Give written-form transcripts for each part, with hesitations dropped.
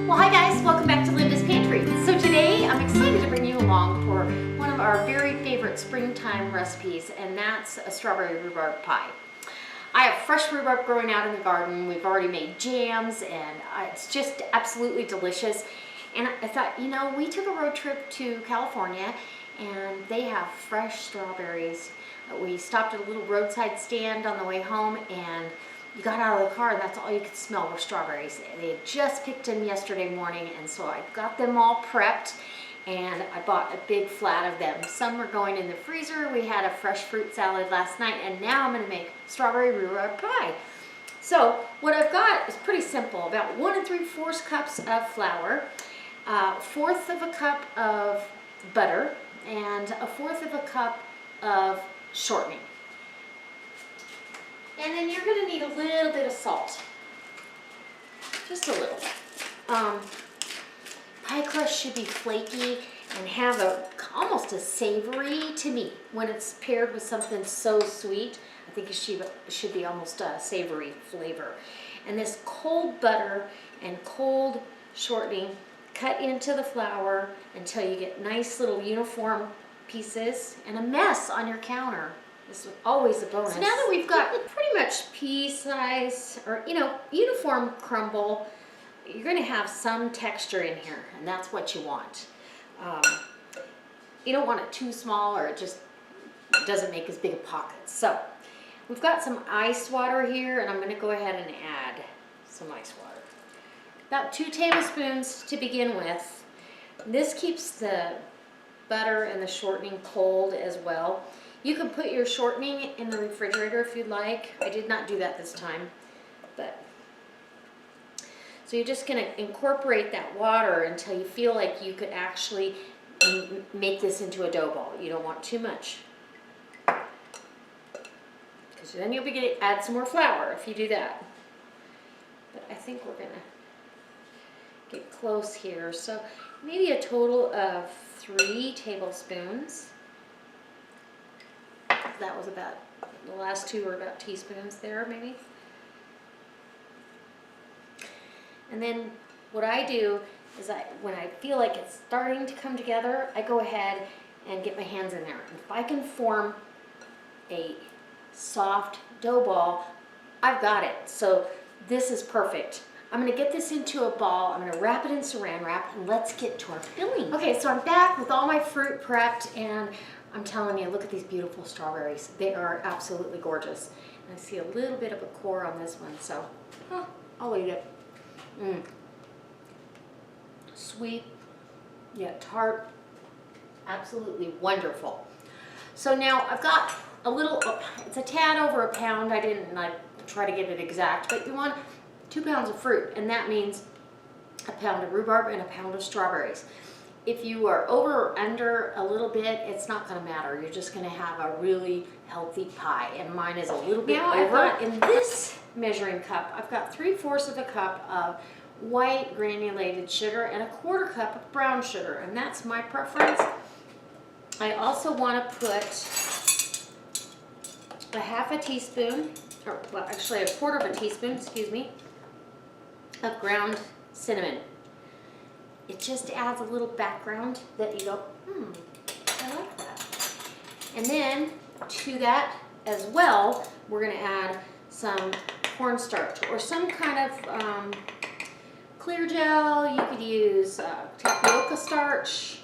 Well, hi guys, welcome back to Linda's Pantry. So today I'm excited to bring you along for one of our very favorite springtime recipes, and that's a strawberry rhubarb pie. I have fresh rhubarb growing out in the garden. We've already made jams, and it's just absolutely delicious. And I thought, you know, we took a road trip to California, and they have fresh strawberries. We stopped at a little roadside stand on the way home, and you got out of the car and that's all you could smell were strawberries. They had just picked them yesterday morning, and so I got them all prepped and I bought a big flat of them. Some are going in the freezer. We had a fresh fruit salad last night, and now I'm going to make strawberry rhubarb pie. So what I've got is pretty simple. About 1 3/4 cups of flour, 1/4 of a cup of butter, and 1/4 of a cup of shortening. And then you're going to need a little bit of salt, just a little. Pie crust should be flaky and have almost a savory, to me, when it's paired with something so sweet. I think it should be almost a savory flavor. And this cold butter and cold shortening, cut into the flour until you get nice little uniform pieces and a mess on your counter. This is always a bonus. So now that we've got pretty much pea size, or uniform crumble, you're going to have some texture in here, and that's what you want. You don't want it too small, or it just doesn't make as big a pocket. So we've got some ice water here, and I'm going to go ahead and add some ice water. About 2 tablespoons to begin with. This keeps the butter and the shortening cold as well. You can put your shortening in the refrigerator if you'd like. I did not do that this time, but so you're just going to incorporate that water until you feel like you could actually make this into a dough ball. You don't want too much, because then you'll be going to add some more flour if you do that. But I think we're going to get close here. So maybe a total of 3 tablespoons. That was about, the last 2 were about teaspoons there, maybe. And then what I do is when I feel like it's starting to come together, I go ahead and get my hands in there. And if I can form a soft dough ball, I've got it. So this is perfect. I'm going to get this into a ball. I'm going to wrap it in saran wrap, and let's get to our filling. Okay, so I'm back with all my fruit prepped, and I'm telling you, look at these beautiful strawberries. They are absolutely gorgeous. And I see a little bit of a core on this one, so I'll eat it. Sweet, yet tart, absolutely wonderful. So now I've got a little, it's a tad over a pound. I didn't try to get it exact, but you want 2 pounds of fruit, and that means a pound of rhubarb and a pound of strawberries. If you are over or under a little bit, it's not going to matter. You're just going to have a really healthy pie, and mine is a little bit over. In this measuring cup, I've got 3/4 of a cup of white granulated sugar and a 1/4 cup of brown sugar, and that's my preference. I also want to put a 1/2 teaspoon, or well, actually a 1/4 of a teaspoon, excuse me, of ground cinnamon. It just adds a little background that you go, I like that. And then to that as well, we're going to add some cornstarch or some kind of clear gel. You could use tapioca starch,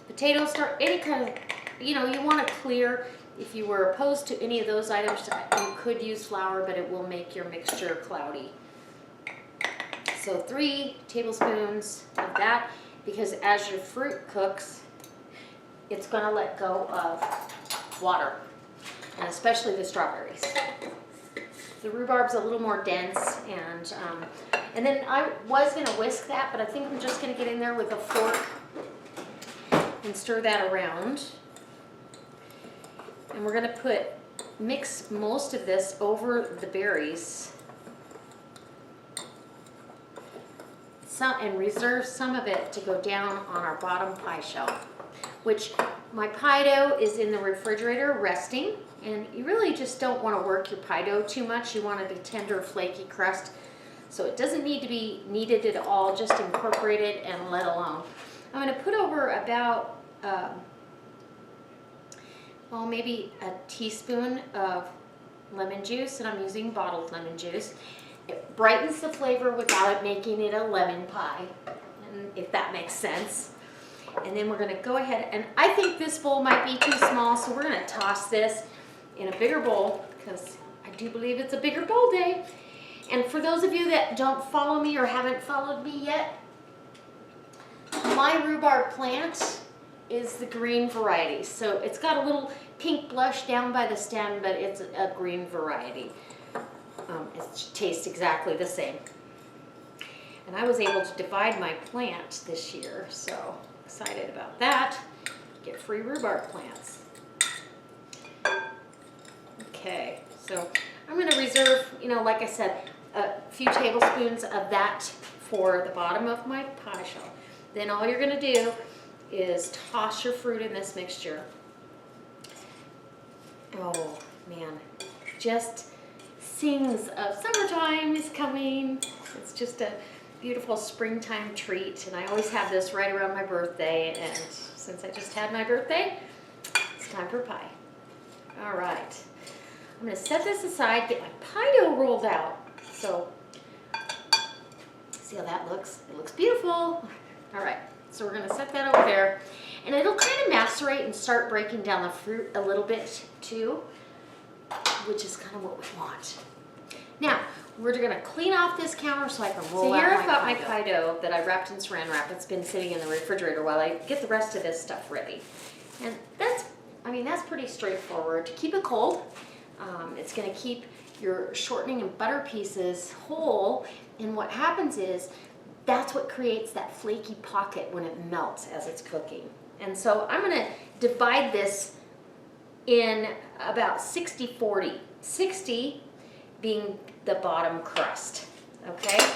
potato starch, any kind of, you want it clear. If you were opposed to any of those items, you could use flour, but it will make your mixture cloudy. So 3 tablespoons of that, because as your fruit cooks, it's going to let go of water, and especially the strawberries. The rhubarb's a little more dense, and then I was going to whisk that, but I think I'm just going to get in there with a fork and stir that around. And we're going to mix most of this over the berries. And reserve some of it to go down on our bottom pie shell, which my pie dough is in the refrigerator resting, and you really just don't want to work your pie dough too much. You want it a tender, flaky crust. So it doesn't need to be kneaded at all, just incorporate it and let alone. I'm going to put over about, well, maybe a teaspoon of lemon juice, and I'm using bottled lemon juice. It brightens the flavor without it making it a lemon pie, and if that makes sense. And then we're going to go ahead, and I think this bowl might be too small, so we're going to toss this in a bigger bowl, because I do believe it's a bigger bowl day. And for those of you that don't follow me or haven't followed me yet, my rhubarb plant is the green variety. So it's got a little pink blush down by the stem, but it's a green variety. It tastes exactly the same. And I was able to divide my plant this year, so excited about that. Get free rhubarb plants. Okay, so I'm going to reserve, like I said, a few tablespoons of that for the bottom of my pie shell. Then all you're going to do is toss your fruit in this mixture. Oh man, just sings of summertime is coming. It's just a beautiful springtime treat, and I always have this right around my birthday, and since I just had my birthday, it's time for pie. All right, I'm going to set this aside, get my pie dough rolled out. So, see how that looks? It looks beautiful. All right, so we're going to set that over there, and it'll kind of macerate and start breaking down the fruit a little bit too, which is kind of what we want. Now, we're going to clean off this counter so I can roll out my pie dough. So here I've got my pie dough that I wrapped in saran wrap. It's been sitting in the refrigerator while I get the rest of this stuff ready. And that's pretty straightforward. To keep it cold, it's going to keep your shortening and butter pieces whole, and what happens is that's what creates that flaky pocket when it melts as it's cooking. And so I'm going to divide this in about 60-40. 60 being the bottom crust, okay?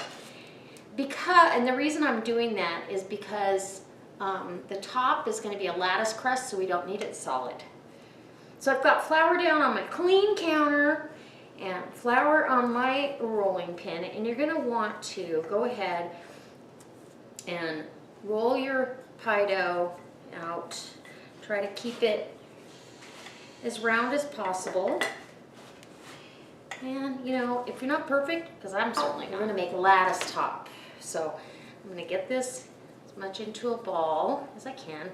And the reason I'm doing that is because the top is going to be a lattice crust, so we don't need it solid. So I've got flour down on my clean counter and flour on my rolling pin, and you're going to want to go ahead and roll your pie dough out. Try to keep it as round as possible. And if you're not perfect, because I'm certainly not, we're going to make a lattice top. So I'm going to get this as much into a ball as I can.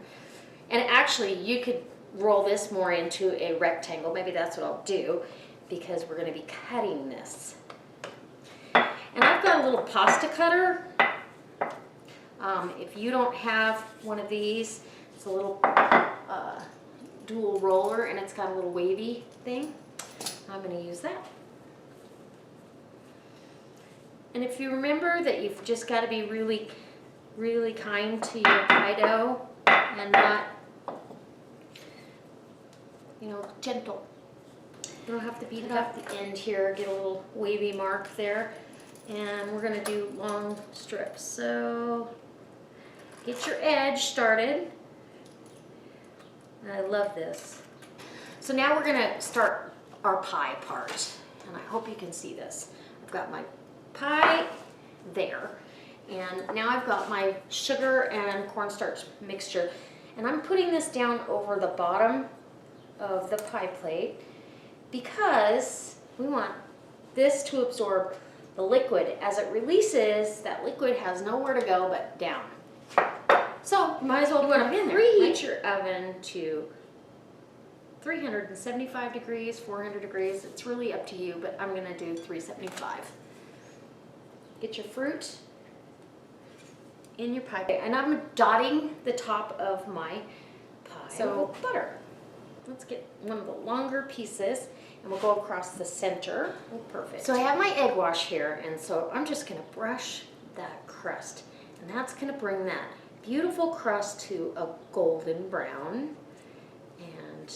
And actually, you could roll this more into a rectangle. Maybe that's what I'll do, because we're going to be cutting this. And I've got a little pasta cutter. If you don't have one of these, it's a little dual roller, and it's got a little wavy thing. I'm going to use that. And if you remember that you've just got to be really, really kind to your pie dough and not, gentle. You don't have to beat it off the end here, get a little wavy mark there. And we're going to do long strips. So get your edge started. I love this. So now we're going to start our pie part. And I hope you can see this. I've got my pie there. And now I've got my sugar and cornstarch mixture. And I'm putting this down over the bottom of the pie plate because we want this to absorb the liquid. As it releases, that liquid has nowhere to go but down. So you might as well put them in there. Preheat your oven to 375 degrees, 400 degrees. It's really up to you, but I'm going to do 375. Get your fruit in your pie. And I'm dotting the top of my pie. So butter. Let's get one of the longer pieces and we'll go across the center. Oh, perfect. So I have my egg wash here, and so I'm just going to brush that crust. And that's going to bring that beautiful crust to a golden brown. And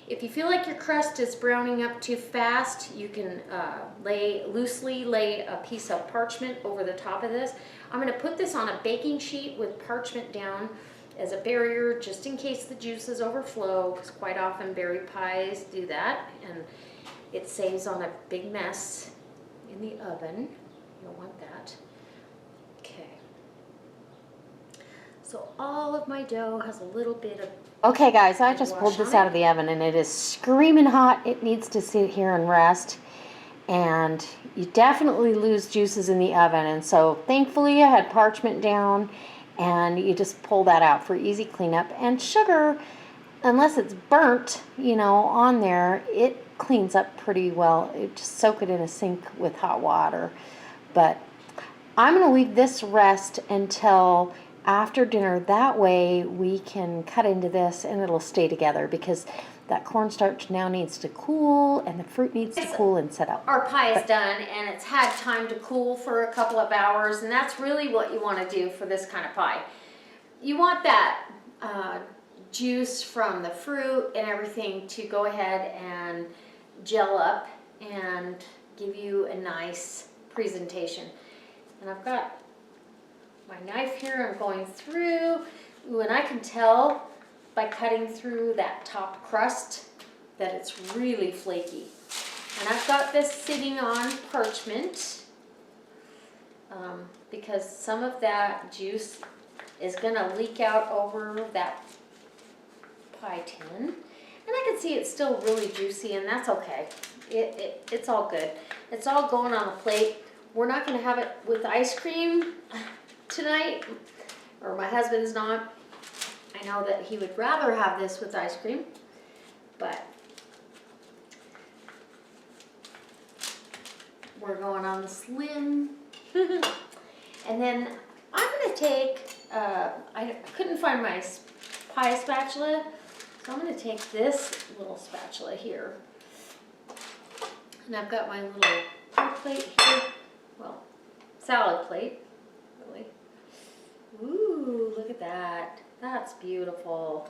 if you feel like your crust is browning up too fast, you can loosely lay a piece of parchment over the top of this. I'm going to put this on a baking sheet with parchment down as a barrier, just in case the juices overflow, because quite often berry pies do that, and it saves on a big mess in the oven. You don't want that. Okay. So all of my dough has a little bit of... Okay guys, I just pulled this out of the oven and it is screaming hot. It needs to sit here and rest. And you definitely lose juices in the oven. And so thankfully I had parchment down and you just pull that out for easy cleanup. And sugar, unless it's burnt, you know, on there, it cleans up pretty well. You just soak it in a sink with hot water. But I'm going to leave this rest until after dinner. That way we can cut into this and it'll stay together, because that cornstarch now needs to cool and the fruit needs to cool and set out. Our pie is done and it's had time to cool for a couple of hours, and that's really what you want to do for this kind of pie. You want that juice from the fruit and everything to go ahead and gel up and give you a nice presentation. And I've got my knife here, I'm going through. Ooh, and I can tell by cutting through that top crust that it's really flaky. And I've got this sitting on parchment because some of that juice is gonna leak out over that pie tin. And I can see it's still really juicy, and that's okay. It's all good. It's all going on a plate. We're not gonna have it with ice cream tonight, or my husband's not. I know that he would rather have this with ice cream, but we're going on the slim. And then I'm gonna take, I couldn't find my pie spatula, so I'm gonna take this little spatula here. And I've got my little pie plate here, well, salad plate, really. Ooh, look at that. That's beautiful.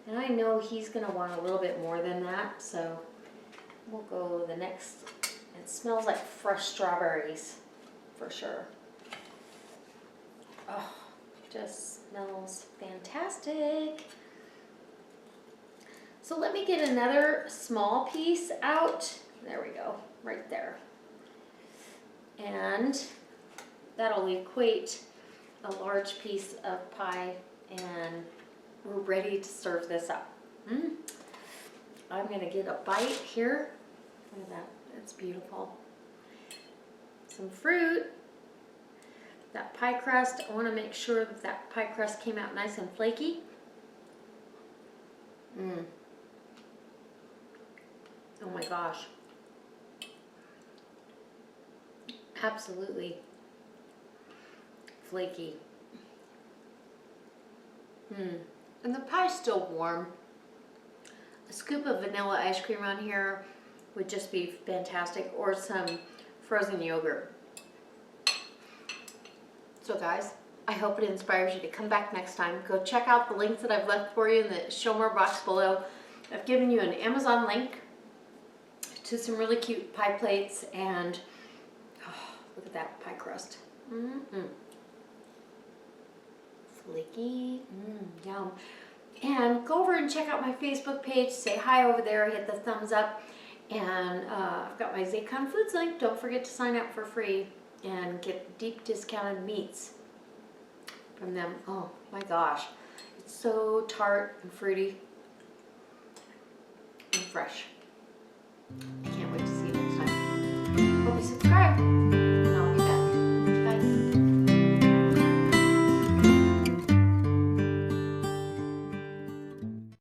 And I know he's gonna want a little bit more than that, so we'll go the next. It smells like fresh strawberries, for sure. Oh, just smells fantastic. So let me get another small piece out. There we go, right there. And that'll equate a large piece of pie, and we're ready to serve this up. I'm gonna get a bite here. Look at that, it's beautiful. Some fruit. That pie crust, I wanna make sure that that pie crust came out nice and flaky. Oh my gosh. Absolutely flaky. And the pie's still warm. A scoop of vanilla ice cream on here would just be fantastic, or some frozen yogurt. So guys, I hope it inspires you to come back next time. Go check out the links that I've left for you in the show more box below. I've given you an Amazon link to some really cute pie plates, and oh, look at that pie crust. Flaky, yum. And go over and check out my Facebook page. Say hi over there, hit the thumbs up. And I've got my Zaycon Foods link. Don't forget to sign up for free and get deep discounted meats from them. Oh my gosh, it's so tart and fruity and fresh.